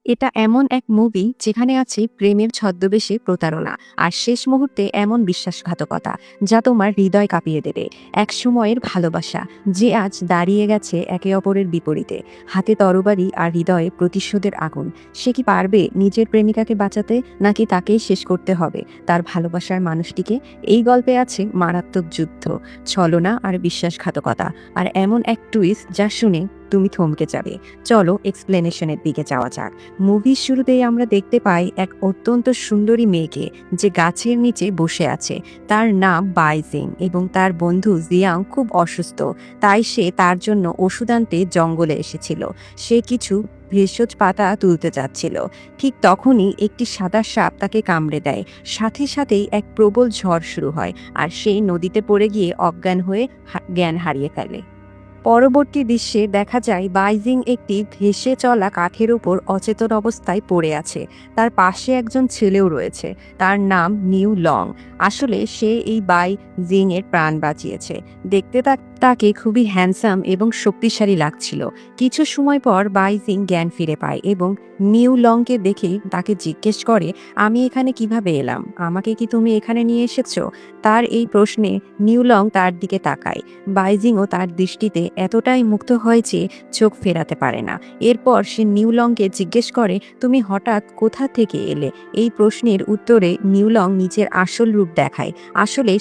এটা এমন এক মুভি যেখানে আছে প্রেমের ছদ্মবেশে প্রতারণা আর শেষ মুহূর্তে এমন বিশ্বাসঘাতকতা যা তোমার হৃদয় কাঁপিয়ে দেবে। এক সময়ের ভালোবাসা যে আজ দাঁড়িয়ে গেছে একে অপরের বিপরীতে, হাতে তরবারি আর হৃদয়ে প্রতিশোধের আগুন। সে কি পারবে নিজের প্রেমিকাকে বাঁচাতে, নাকি তাকেই শেষ করতে হবে তার ভালোবাসার মানুষটিকে? এই গল্পে আছে মারাত্মক যুদ্ধ, ছলনা আর বিশ্বাসঘাতকতা, আর এমন এক টুইস্ট যা শুনে তুমি থমকে যাবে। চলো এক্সপ্লেনেশনের দিকে যাওয়া যাক। মুভির শুরুতেই আমরা দেখতে পাই এক অত্যন্ত সুন্দরী মেয়েকে যে গাছের নিচে বসে আছে। তার নাম বাইজিং এবং তার বন্ধু জিয়াং খুব অসুস্থ, তাই সে তার জন্য ওষুধ আনতে জঙ্গলে এসেছিল। সে কিছু ভেষজ পাতা তুলতে যাচ্ছিল। ঠিক তখনই একটি সাদা সাপ তাকে কামড়ে দেয়। সাথে সাথেই এক প্রবল ঝড় শুরু হয় আর সে নদীতে পড়ে গিয়ে অজ্ঞান হয়ে জ্ঞান হারিয়ে ফেলে। পরবর্তী দৃশ্যে দেখা যায় বাইজিং একটি ভেসে চলা কাঠের উপর অচেতন অবস্থায় পড়ে আছে। তার পাশে একজন ছেলেও রয়েছে, তার নাম নিউ লং। আসলে সে এই বাইজিং এর প্রাণ বাঁচিয়েছে। দেখতে তাকে খুবই হ্যান্ডসাম এবং শক্তিশালী লাগছিল। কিছু সময় পর বাইজিং জ্ঞান ফিরে পায় এবং নিউ লংকে দেখে তাকে জিজ্ঞেস করে, আমি এখানে কিভাবে এলাম? আমাকে কি তুমি এখানে নিয়ে এসেছো? তার এই প্রশ্নে নিউ লং তার দিকে তাকায়। বাইজিংও তার দৃষ্টিতে এতটাই মুগ্ধ হয় যে চোখ ফেরাতে পারে না। এরপর সে নিউলংকে জিজ্ঞেস করে, তুমি হঠাৎ কোথা থেকে এলে? এই প্রশ্নের উত্তরে নিউলং নিজের আসল রূপ দেখায়। আসলে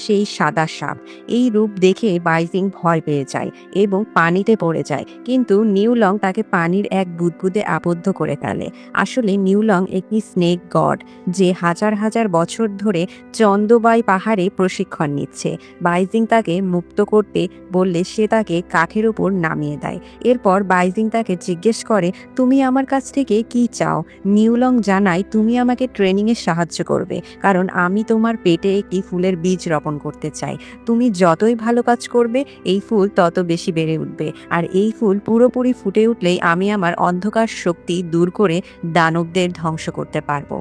সেই সাদা সাপ। এই রূপ দেখে বাইজিং ভয় পেয়ে যায় এবং পানিতে পড়ে যায়, কিন্তু নিউলং তাকে পানির এক বুদবুদে আবদ্ধ করে ফেলে। আসলে নিউলং একটি স্নেক গড যে হাজার হাজার বছর ধরে চন্দবাই পাহাড়ে প্রশিক্ষণ নিচ্ছে। বাইজিং তাকে মুক্ত করতে বললে সে তাকে কাঠের উপর নামিয়ে দেয়। এরপর বাইজিং তাকে জিজ্ঞেস করে, তুমি আমার কাছ থেকে কি চাও? নিউলং জানায়, তুমি আমাকে ট্রেনিংয়ে সাহায্য করবে, কারণ আমি তোমার পেটে একটি ফুলের বীজ রোপণ করতে চাই। তুমি যতই ভালো কাজ করবে এই ফুল তত বেশি বেড়ে উঠবে, আর এই ফুল পুরোপুরি ফুটে উঠলেই আমি আমার অন্ধকার শক্তি দূর করে দানবদের ধ্বংস করতে পারবো।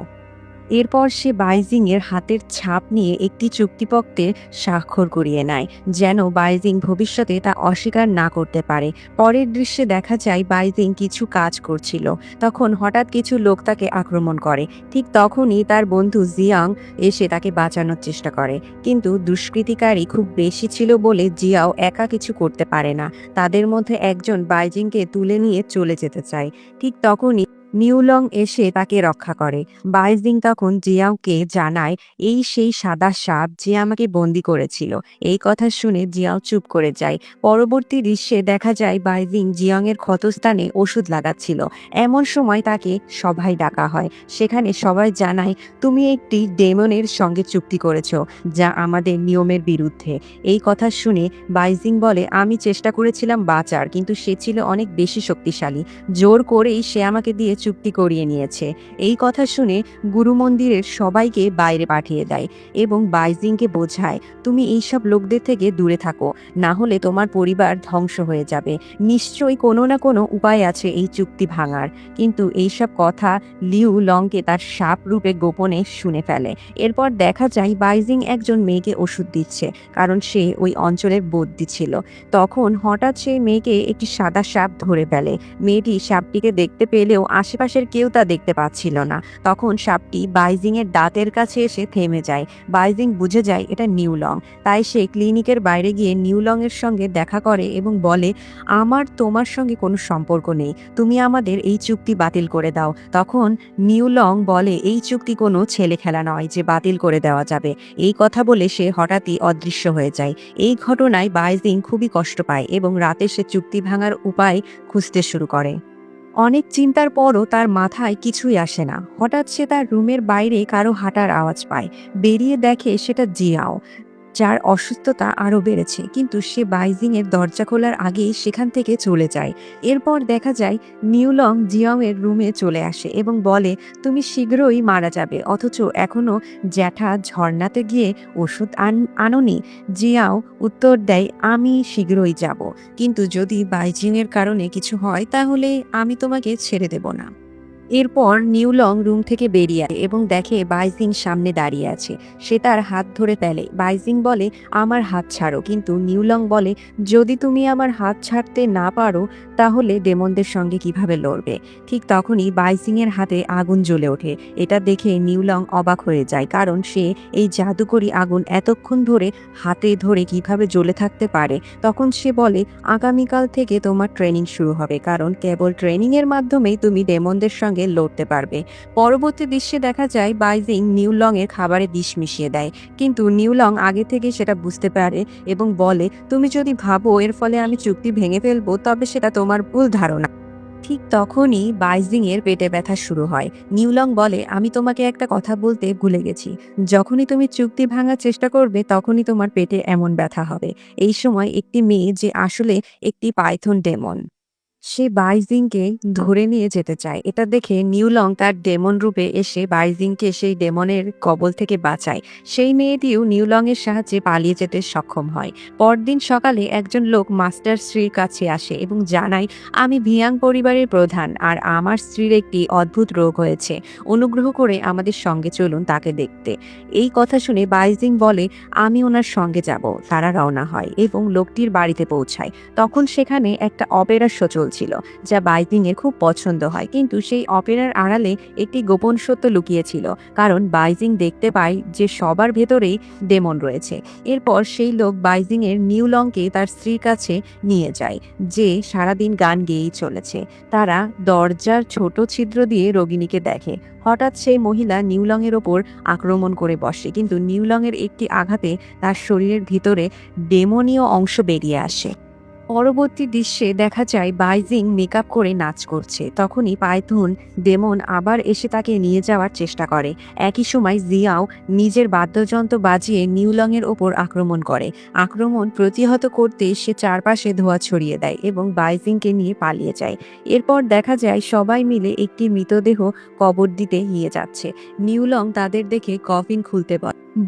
এরপর সে বাইজিং এর হাতের ছাপ নিয়ে একটি চুক্তিপত্রে স্বাক্ষর করিয়ে নেয়, যেন বাইজিং ভবিষ্যতে তা অস্বীকার না করতে পারে। পরের দৃশ্যে দেখা যায় বাইজিং কিছু কাজ করছিল, তখন হঠাৎ কিছু লোক তাকে আক্রমণ করে। ঠিক তখনই তার বন্ধু জিয়াং এসে তাকে বাঁচানোর চেষ্টা করে, কিন্তু দুষ্কৃতিকারী খুব বেশি ছিল বলে জিয়াও একা কিছু করতে পারে না। তাদের মধ্যে একজন বাইজিংকে তুলে নিয়ে চলে যেতে চায়। ঠিক তখনই নিউলং এসে তাকে রক্ষা করে। বাইজিং তখন জিয়াওকে জানায়, এই সেই সাদা সাপ যে আমাকে বন্দি করেছিল। এই কথা শুনে জিয়াও চুপ করে যায়। পরবর্তী দৃশ্যে দেখা যায় বাইজিং জিয়াং এর ক্ষতস্থানে ওষুধ লাগাচ্ছিল। এমন সময় তাকে সভায় ডাকা হয়। সেখানে সবাই জানায়, তুমি একটি ডেমনের সঙ্গে চুক্তি করেছ, যা আমাদের নিয়মের বিরুদ্ধে। এই কথা শুনে বাইজিং বলে, আমি চেষ্টা করেছিলাম বাঁচার, কিন্তু সে ছিল অনেক বেশি শক্তিশালী। জোর করেই সে আমাকে দিয়ে চুক্তি করিয়ে নিয়েছে। এই কথা শুনে গুরু মন্দিরের সবাইকে বাইরে পাঠিয়ে দেয় এবং বাইজিংকে বোঝায়, তুমি এইসব লোকদের থেকে দূরে থাকো, না হলে তোমার পরিবার ধ্বংস হয়ে যাবে। নিশ্চয়ই কোনো না কোনো উপায় আছে এই চুক্তি ভাঙার। কিন্তু এইসব কথা লিউ লংকে তার সাপ রূপে গোপনে শুনে ফেলে। এরপর দেখা যায় বাইজিং একজন মেয়েকে ওষুধ দিচ্ছে, কারণ সে ওই অঞ্চলের বদ্যি ছিল। তখন হঠাৎ সেই মেয়েকে একটি সাদা সাপ ধরে ফেলে। মেয়েটি সাপটিকে দেখতে পেলেও আশেপাশের কেউ তা দেখতে পাচ্ছিল না। তখন সাপটি বাইজিং এর দাঁতের কাছে এসে থেমে যায়। বাইজিং বুঝে যায় এটা নিউলং, তাই সে ক্লিনিকের বাইরে গিয়ে নিউলং এর সঙ্গে দেখা করে এবং বলে, আমার তোমার সঙ্গে কোনো সম্পর্ক নেই, তুমি আমাদের এই চুক্তি বাতিল করে দাও। তখন নিউলং বলে, এই চুক্তি কোনো ছেলে খেলা নয় যে বাতিল করে দেওয়া যাবে। এই কথা বলে সে হঠাৎই অদৃশ্য হয়ে যায়। এই ঘটনায় বাইজিং খুবই কষ্ট পায় এবং রাতে সে চুক্তি ভাঙার উপায় খুঁজতে শুরু করে। অনেক চিন্তার পরও তার মাথায় কিছুই আসে না। হঠাৎ সে তার রুমের বাইরে কারো হাঁটার আওয়াজ পায়। বেরিয়ে দেখে সেটা জিয়াও, যার অসুস্থতা আরও বেড়েছে, কিন্তু সে বাইজিং এর দরজা খোলার আগেই সেখান থেকে চলে যায়। এরপর দেখা যায় নিউলং জিয়াং এর রুমে চলে আসে এবং বলে, তুমি শীঘ্রই মারা যাবে, অথচ এখনো জ্যাঠা ঝর্ণাতে গিয়ে ওষুধ আনোনি? জিয়াও উত্তর দেয়, আমি শীঘ্রই যাব, কিন্তু যদি বাইজিং এর কারণে কিছু হয় তাহলে আমি তোমাকে ছেড়ে দেব না। এরপর নিউলং রুম থেকে বেরিয়ে আসে এবং দেখে বাইজিং সামনে দাঁড়িয়ে আছে। সে তার হাত ধরে ফেলে। বাইজিং বলে, আমার হাত ছাড়ো। কিন্তু নিউলং বলে, যদি তুমি আমার হাত ছাড়তে না পারো তাহলে ডেমনদের সঙ্গে কিভাবে লড়বে। ঠিক তখনই বাইজিং এর হাতে আগুন জ্বলে ওঠে। এটা দেখে নিউলং অবাক হয়ে যায়, কারণ সে এই জাদুকরি আগুন এতক্ষণ ধরে হাতে ধরে কিভাবে জ্বলে থাকতে পারে। তখন সে বলে, আগামীকাল থেকে তোমার ট্রেনিং শুরু হবে, কারণ কেবল ট্রেনিং এর মাধ্যমেই তুমি ডেমনদের সঙ্গে লড়তে পারবে। পরবর্তী দৃশ্যে দেখা যায় বাইজিং নিউলং এর খাবারে বিষ মিশিয়ে দেয়, কিন্তু নিউলং আগে থেকে সেটা বুঝতে পারে এবং বলে, তুমি যদি ভাবো এর ফলে আমি চুক্তি ভেঙে ফেলবো তবে সেটা তোমার ভুল ধারণা। ঠিক তখনই বাইজিং এর পেটে ব্যথা শুরু হয়। নিউলং বলে, আমি তোমাকে একটা কথা বলতে ভুলে গেছি, যখনই তুমি চুক্তি ভাঙার চেষ্টা করবে তখনই তোমার পেটে এমন ব্যথা হবে। এই সময় একটি মেয়ে, যে আসলে একটি পাইথন ডেমন, সে বাইজিংকে ধরে নিয়ে যেতে চায়। এটা দেখে নিউলং তার ডেমন রূপে এসে বাইজিংকে সেই ডেমনের কবল থেকে বাঁচায়। সেই মেয়েটিও নিউলং এর সাহায্যে পালিয়ে যেতে সক্ষম হয়। পরদিন সকালে একজন লোক মাস্টার স্ত্রীর কাছে আসে এবং জানায়, আমি ভিয়াং পরিবারের প্রধান আর আমার স্ত্রীর একটি অদ্ভুত রোগ হয়েছে। অনুগ্রহ করে আমাদের সঙ্গে চলুন তাকে দেখতে। এই কথা শুনে বাইজিং বলে, আমি ওনার সঙ্গে যাব। তারা রওনা হয় এবং লোকটির বাড়িতে পৌঁছায়। তখন সেখানে একটা অপেরা শো চলছিল, যা বাইজিং এর খুব পছন্দ হয়। কিন্তু সেই অপেরার আড়ালে একটি গোপন সত্য লুকিয়েছিল, কারণ বাইজিং দেখতে পায় যে সবার ভেতরেই ডেমন রয়েছে। এরপর সেই লোক বাইজিং এর নিউলংকে তার স্ত্রীর কাছে নিয়ে যায়, যে সারাদিন গান গেয়েই চলেছে। তারা দরজার ছোট ছিদ্র দিয়ে রোগিণীকে দেখে। হঠাৎ সেই মহিলা নিউলং এর ওপর আক্রমণ করে বসে, কিন্তু নিউলং এর একটি আঘাতে তার শরীরের ভিতরে ডেমনীয় অংশ বেরিয়ে আসে। পরবর্তী দৃশ্যে দেখা যায় বাইজিং মেকআপ করে নাচ করছে। তখনই পাইথন ডেমন আবার এসে তাকে নিয়ে যাওয়ার চেষ্টা করে। একই সময় জিয়াও নিজের বাদ্যযন্ত্র বাজিয়ে নিউলং এর ওপর আক্রমণ করে। আক্রমণ প্রতিহত করতে সে চারপাশে ধোঁয়া ছড়িয়ে দেয় এবং বাইজিংকে নিয়ে পালিয়ে যায়। এরপর দেখা যায় সবাই মিলে একটি মৃতদেহ কবর দিতে নিয়ে যাচ্ছে। নিউলং তাদের দেখে কফিন খুলতে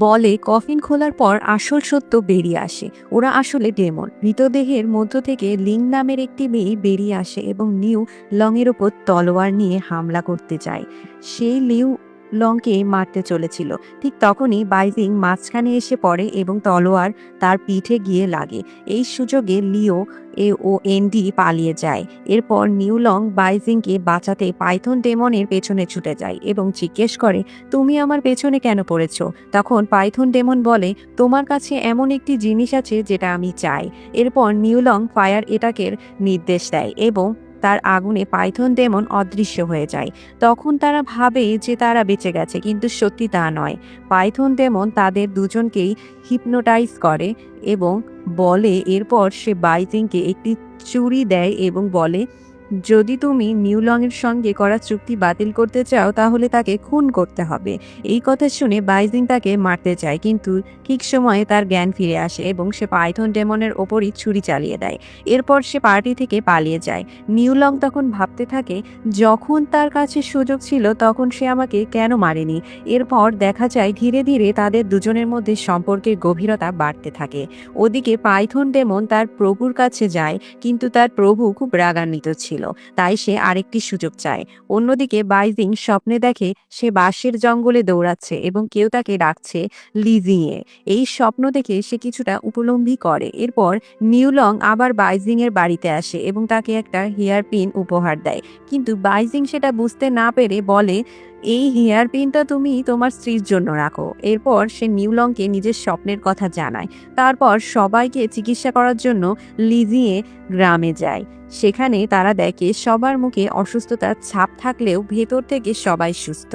বলে কফিন খোলার পর আসল সত্য বেরিয়ে আসে। ওরা আসলে ডেমন। মৃতদেহের মধ্য থেকে লিং নামের একটি মেয়ে বেরিয়ে আসে এবং নিউ লংয়ের ওপর তলোয়ার নিয়ে হামলা করতে যায়। সেই লিউ লংকে মারতে চলেছিল। ঠিক তখনই বাইজিং মাঝখানে এসে পড়ে এবং তলোয়ার তার পিঠে গিয়ে লাগে। এই সুযোগে লিও ও এনডি পালিয়ে যায়। এরপর নিউলং বাইজিংকে বাঁচাতে পাইথন ডেমনের পেছনে ছুটে যায় এবং জিজ্ঞেস করে, তুমি আমার পেছনে কেন পড়েছো? তখন পাইথন ডেমন বলে, তোমার কাছে এমন একটি জিনিস আছে যেটা আমি চাই। এরপর নিউলং ফায়ার এটাকের নির্দেশ দেয় এবং তার আগুনে পাইথন ডেমন অদৃশ্য হয়ে যায়। তখন তারা ভাবে যে তারা বেঁচে গেছে, কিন্তু সত্যি তা নয়। পাইথন ডেমন তাদের দুজনকেই হিপনোটাইজ করে এবং বলে, এরপর সে বাইজিংকে একটি চুড়ি দেয় এবং বলে, যদি তুমি নিউলং এর সঙ্গে করা চুক্তি বাতিল করতে চাও তাহলে তাকে খুন করতে হবে। এই কথা শুনে বাইজিং তাকে মারতে চায়, কিন্তু ঠিক সময়ে তার জ্ঞান ফিরে আসে এবং সে পাইথন ডেমনের ওপরই ছুরি চালিয়ে দেয়। এরপর সে পার্টি থেকে পালিয়ে যায়। নিউলং তখন ভাবতে থাকে, যখন তার কাছে সুযোগ ছিল তখন সে আমাকে কেন মারেনি। এরপর দেখা যায় ধীরে ধীরে তাদের দুজনের মধ্যে সম্পর্কের গভীরতা বাড়তে থাকে। ওদিকে পাইথন ডেমন তার প্রভুর কাছে যায়, কিন্তু তার প্রভু খুব রাগান্বিত ছিল, তাই সে আরেকটি সুযোগ চায়। অন্যদিকে বাইজিং স্বপ্নে দেখে সে বাঁশের জঙ্গলে দৌড়াচ্ছে এবং কেউ তাকে ডাকছে লিজিংয়ে। এই স্বপ্ন দেখে সে কিছুটা উপলব্ধি করে। এরপর নিউলং আবার বাইজিং এর বাড়িতে আসে এবং তাকে একটা হেয়ার পিন উপহার দেয়, কিন্তু বাইজিং সেটা বুঝতে না পেরে বলে, এই হেয়ার পিনটা তুমি তোমার স্ত্রীর জন্য রাখো। এরপর সে নিউলংকে নিজের স্বপ্নের কথা জানায়। তারপর সবাইকে চিকিৎসা করার জন্য লিজিংয়ে গ্রামে যায়। সেখানে তারা দেখে সবার মুখে অসুস্থতার ছাপ থাকলেও ভেতর থেকে সবাই সুস্থ।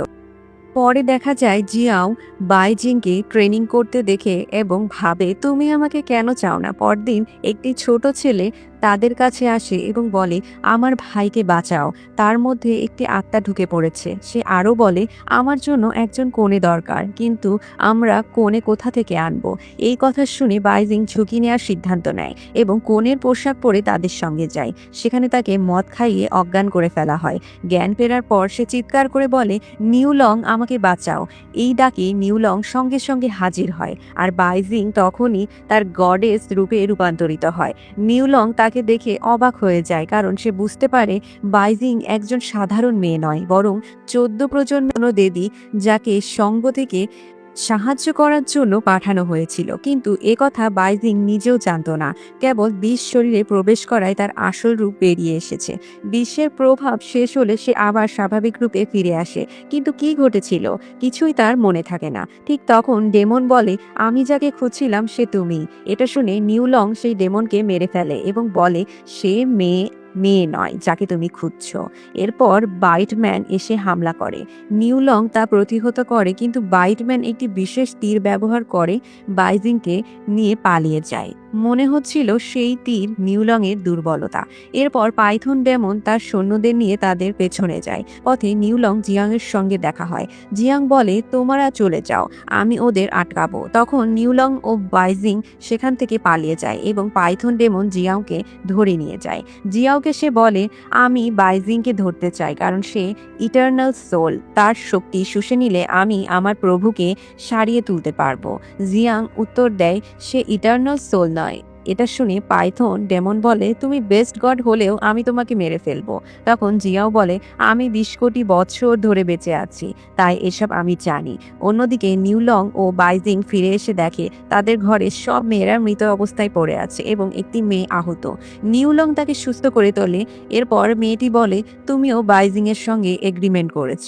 পরে দেখা যায় জিয়াও বাইজিংকে ট্রেনিং করতে দেখে এবং ভাবে, তুমি আমাকে কেন চাও না। পরদিন একটি ছোট ছেলে তাদের কাছে আসে এবং বলে, আমার ভাইকে বাঁচাও, তার মধ্যে একটি আত্মা ঢুকে পড়েছে। সে আরও বলে, আমার জন্য একজন কোণে দরকার, কিন্তু আমরা কোণে কোথা থেকে আনবো। এই কথা শুনে বাইজিং ঝুঁকি নেওয়ার সিদ্ধান্ত নেয় এবং কোণের পোশাক পরে তাদের সঙ্গে যায়। সেখানে তাকে মদ খাইয়ে অজ্ঞান করে ফেলা হয়। জ্ঞান ফেরার পর সে চিৎকার করে বলে, নিউলং আমাকে বাঁচাও। এই ডাকে নিউলং সঙ্গে সঙ্গে হাজির হয় আর বাইজিং তখনই তার গডেস রূপে রূপান্তরিত হয়। নিউলং তাকে তাকে দেখে অবাক হয়ে যায়, কারণ সে বুঝতে পারে বাইজিং একজন সাধারণ মেয়ে নয়, বরং 14 প্রজন্ম দেবী, যাকে সঙ্গ থেকে সাহায্য করার জন্য পাঠানো হয়েছিল। কিন্তু একথা বাইজিং নিজেও জানত না। কেবল বিষ শরীরে প্রবেশ করায় তার আসল রূপ বেরিয়ে এসেছে। বিষের প্রভাব শেষ হলে সে আবার স্বাভাবিক রূপে ফিরে আসে। কিন্তু কি ঘটেছিল কিছুই তার মনে থাকে না। ঠিক তখন ডেমন বলে, আমি যাকে খুঁজছিলাম সে তুমি। এটা শুনে নিউলং সেই ডেমনকে মেরে ফেলে এবং বলে সে মেয়ে মেয়ে নয় যাকে তুমি খুঁজছো। এরপর বাইটম্যান এসে হামলা করে। নিউলং তা প্রতিহত করে, কিন্তু বাইটম্যান একটি বিশেষ তীর ব্যবহার করে বাইজিংকে নিয়ে পালিয়ে যায়। মনে হচ্ছিল সেই তীর নিউলংয়ের দুর্বলতা। এরপর পাইথন ডেমন তার সৈন্যদের নিয়ে তাদের পেছনে যায়। পথে নিউলং জিয়াংয়ের সঙ্গে দেখা হয়। জিয়াং বলে, তোমরা চলে যাও, আমি ওদের আটকাবো। তখন নিউলং ও বাইজিং সেখান থেকে পালিয়ে যায় এবং পাইথন ডেমন জিয়াংকে ধরে নিয়ে যায়। জিয়াওকে সে বলে, আমি বাইজিংকে ধরতে চাই, কারণ সে ইটারনাল সোল। তার শক্তি শুষে নিলে আমি আমার প্রভুকে সারিয়ে তুলতে পারবো। জিয়াং উত্তর দেয়, সে ইটারনাল সোল নয়। এটা শুনে পাইথন ডেমন বলে, তুমি বেস্ট গড হলেও আমি তোমাকে মেরে ফেলবো। তখন জিয়াও বলে, আমি 20 কোটি বছর ধরে বেঁচে আছি, তাই এসব আমি জানি। অন্যদিকে নিউলং ও বাইজিং ফিরে এসে দেখে তাদের ঘরে সব মেয়েরা মৃত অবস্থায় পড়ে আছে এবং একটি মেয়ে আহত। নিউলং তাকে সুস্থ করে তোলে। এরপর মেয়েটি বলে, তুমিও বাইজিং এর সঙ্গে এগ্রিমেন্ট করেছ,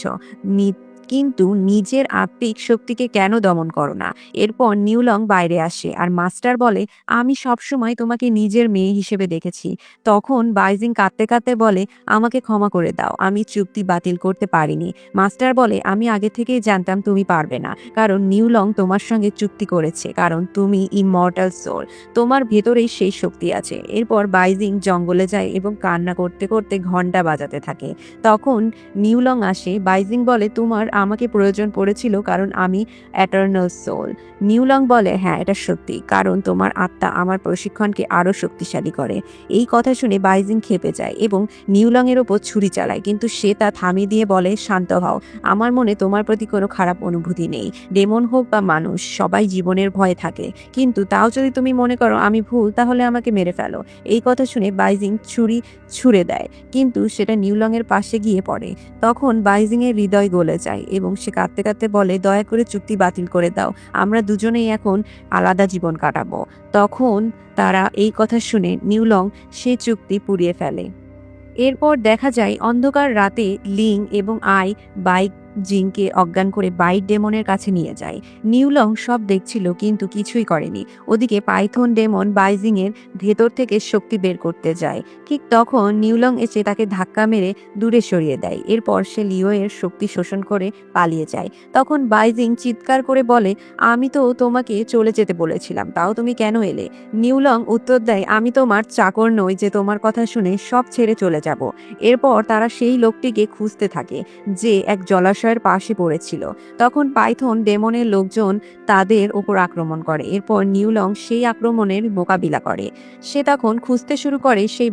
কিন্তু নিজের আত্মিক শক্তিকে কেন দমন করো না? এরপর নিউলং বাইরে আসে আর মাস্টার বলে, আমি সবসময় তোমাকে নিজের মেয়ে হিসেবে দেখেছি। তখন বাইজিং কাঁদতে কাঁদতে বলে, আমাকে ক্ষমা করে দাও, আমি চুক্তি বাতিল করতে পারিনি। মাস্টার বলে, আমি আগে থেকেই জানতাম তুমি পারবে না, কারণ নিউলং তোমার সঙ্গে চুক্তি করেছে, কারণ তুমি ইমমর্টাল সোল, তোমার ভেতরেই সেই শক্তি আছে। এরপর বাইজিং জঙ্গলে যায় এবং কান্না করতে করতে ঘন্টা বাজাতে থাকে। তখন নিউলং আসে। বাইজিং বলে, তোমার আমাকে প্রয়োজন পড়েছিল কারণ আমি এটারনাল সোল। নিউলং বলে, হ্যাঁ এটা সত্যি, কারণ তোমার আত্মা আমার প্রশিক্ষণকে আরো শক্তিশালী করে। এই কথা শুনে বাইজিং ক্ষেপে যায় এবং নিউলং এর ওপর ছুরি চালায়, কিন্তু সে তা থামিয়ে দিয়ে বলে, শান্ত হও, আমার মনে তোমার প্রতি কোনো খারাপ অনুভূতি নেই। ডেমন হোক বা মানুষ, সবাই জীবনের ভয়ে থাকে, কিন্তু তাও যদি তুমি মনে করো আমি ভুল, তাহলে আমাকে মেরে ফেলো। এই কথা শুনে বাইজিং ছুরি ছুড়ে দেয়, কিন্তু সেটা নিউলং এর পাশে গিয়ে পড়ে। তখন বাইজিং এর হৃদয় গলে যায় এবং সে কাঁদতে কাঁদতে বলে, দয়া করে চুক্তি বাতিল করে দাও, আমরা দুজনেই এখন আলাদা জীবন কাটাবো। তখন তারা এই কথা শুনে নিউলং সেই চুক্তি পুড়িয়ে ফেলে। এরপর দেখা যায় অন্ধকার রাতে লিং এবং আই বাইক জিংকে অজ্ঞান করে বাইট ডেমনের কাছে নিয়ে যায়। নিউলং সব দেখছিল কিন্তু কিছুই করেনি। ওদিকে পাইথন ডেমন বাইজিং এর ভেতর থেকে শক্তি বের করতে যায়। ঠিক তখন নিউলং এসে তাকে ধাক্কা মেরে দূরে সরিয়ে দেয়। এরপর সে লিও এর শক্তি শোষণ করে পালিয়ে যায়। তখন বাইজিং চিৎকার করে বলে, আমি তো তোমাকে চলে যেতে বলেছিলাম, তাও তুমি কেন এলে? নিউলং উত্তর দেয়, আমি তোমার চাকর নই যে তোমার কথা শুনে সব ছেড়ে চলে যাব। এরপর তারা সেই লোকটিকে খুঁজতে থাকে যে এক জলাশয়ের পাশে পড়েছিল। তখন পাইথন ডেমনের লোকজন তাদের উপর আক্রমণ করে। এরপর নিউলং সেই আক্রমণের মোকাবিলা করে। সে তখন খুঁজতে শুরু করে সেই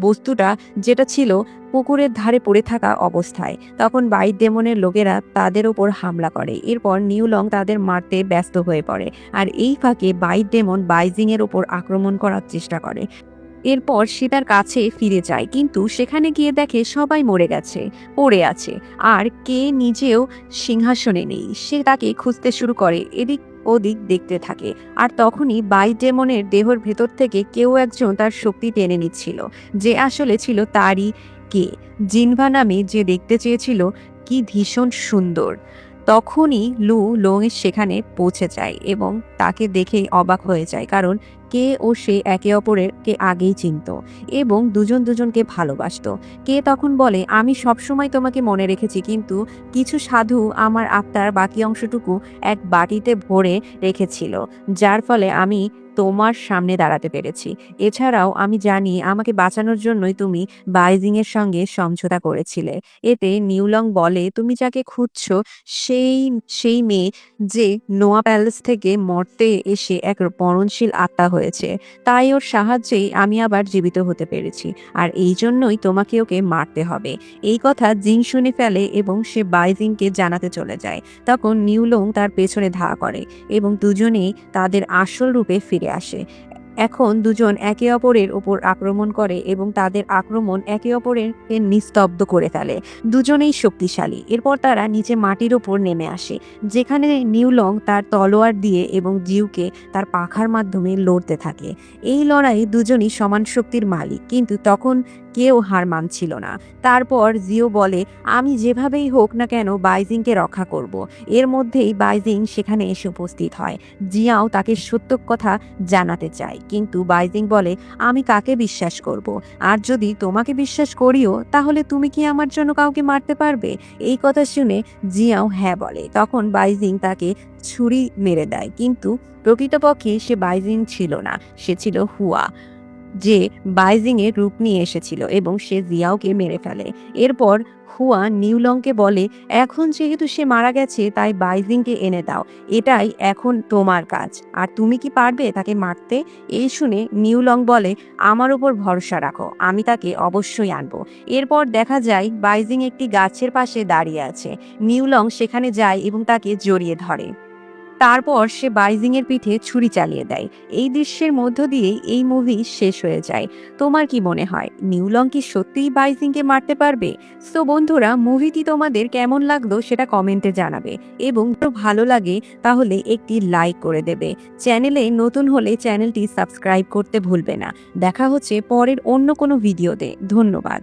বস্তুটা, যেটা ছিল পুকুরের ধারে পড়ে থাকা অবস্থায়। তখন বাইট ডেমনের লোকেরা তাদের উপর হামলা করে। এরপর নিউলং তাদের মারতে ব্যস্ত হয়ে পড়ে, আর এই ফাঁকে বাইট ডেমন বাইজিং এর উপর আক্রমণ করার চেষ্টা করে। এরপর সে তার কাছে ফিরে যায়, কিন্তু সেখানে গিয়ে দেখে সবাই মরে গেছে, পড়ে আছে, আর কে নিজেও সিংহাসনে নেই। সে তাকে খুঁজতে শুরু করে, এদিক ওদিক দেখতে থাকে। আর তখনই বাইট ডেমনের দেহর ভেতর থেকে কেউ একজন তার শক্তি টেনে নিচ্ছিল, যে আসলে ছিল তারই কে, জিনভা নামে, যে দেখতে চেয়েছিল কি ভীষণ সুন্দর। তখনই লু লোংয়ের সেখানে পৌঁছে যায় এবং তাকে দেখে অবাক হয়ে যায়, কারণ কে ও সে একে অপরকে আগেই চিনত এবং দুজন দুজনকে ভালোবাসতো। কে তখন বলে, আমি সবসময় তোমাকে মনে রেখেছি, কিন্তু কিছু সাধু আমার আত্মার বাকি অংশটুকু এক বাটিতে ভরে রেখেছিল, যার ফলে আমি তোমার সামনে দাঁড়াতে পেরেছি। এছাড়াও আমি জানি আমাকে বাঁচানোর জন্যই তুমি বাইজিং এর সঙ্গে সমঝোতা করেছিলে। এতে নিউলং বলে, তুমি যাকে খুঁজছো সেই সেই মেয়ে যে নোয়া প্যালেস থেকে মর্তে এসে এক মরণশীল আত্মা হয়েছে, তাই ওর সাহায্যেই আমি আবার জীবিত হতে পেরেছি, আর এই জন্যই তোমাকে ওকে মারতে হবে। এই কথা জিং শুনে ফেলে এবং সে বাইজিংকে জানাতে চলে যায়। তখন নিউলং তার পেছনে ধাওয়া করে এবং দুজনেই তাদের আসল রূপে ফিরে আসে। এখন দুজন একে অপরের ওপর আক্রমণ করে এবং তাদের আক্রমণ একে অপরের নিস্তব্ধ করে ফেলে। দুজনেই শক্তিশালী। এরপর তারা নিচে মাটির ওপর নেমে আসে, যেখানে নিউলং তার তলোয়ার দিয়ে এবং জিউকে তার পাখার মাধ্যমে লড়তে থাকে। এই লড়াই দুজনই সমান শক্তির মালিক, কিন্তু তখন কেউ হার মানছিল না। তারপর জিও বলে, আমি যেভাবেই হোক না কেন বাইজিংকে রক্ষা করব। এর মধ্যেই বাইজিং সেখানে এসে উপস্থিত হয়। জিয়াও তাকে সত্য কথা জানাতে চায়, কিন্তু বাইজিং বলে, আমি কাকে বিশ্বাস করব? আর যদি তোমাকে বিশ্বাস করিও, তাহলে তুমি কি আমার জন্য কাউকে মারতে পারবে? এই কথা শুনে জিয়াও হ্যাঁ বলে। তখন বাইজিং তাকে ছুরি মেরে দেয়, কিন্তু প্রকৃতপক্ষে সে বাইজিং ছিল না, সে ছিল হুয়া, যে বাইজিংয়ের রূপ নিয়ে এসেছিল এবং সে জিয়াওকে মেরে ফেলে। এরপর হুয়া নিউলংকে বলে, এখন যেহেতু সে মারা গেছে, তাই বাইজিংকে এনে দাও। এটাই এখন তোমার কাজ। আর তুমি কি পারবে তাকে মারতে? এই শুনে নিউলং বলে, আমার উপর ভরসা রাখো, আমি তাকে অবশ্যই আনবো। এরপর দেখা যায় বাইজিং একটি গাছের পাশে দাঁড়িয়ে আছে। নিউলং সেখানে যায় এবং তাকে জড়িয়ে ধরে। তারপর সে বাইজিংয়ের পিঠে ছুরি চালিয়ে দেয়। এই দৃশ্যের মধ্য দিয়ে এই মুভি শেষ হয়ে যায়। তোমার কি মনে হয়, নিউলং কি সত্যিই বাইজিংকে মারতে পারবে? সো বন্ধুরা, মুভিটি তোমাদের কেমন লাগলো সেটা কমেন্টে জানাবে, এবং ভালো লাগে তাহলে একটি লাইক করে দেবে। চ্যানেলে নতুন হলে চ্যানেলটি সাবস্ক্রাইব করতে ভুলবে না। দেখা হচ্ছে পরের অন্য কোনো ভিডিওতে। ধন্যবাদ।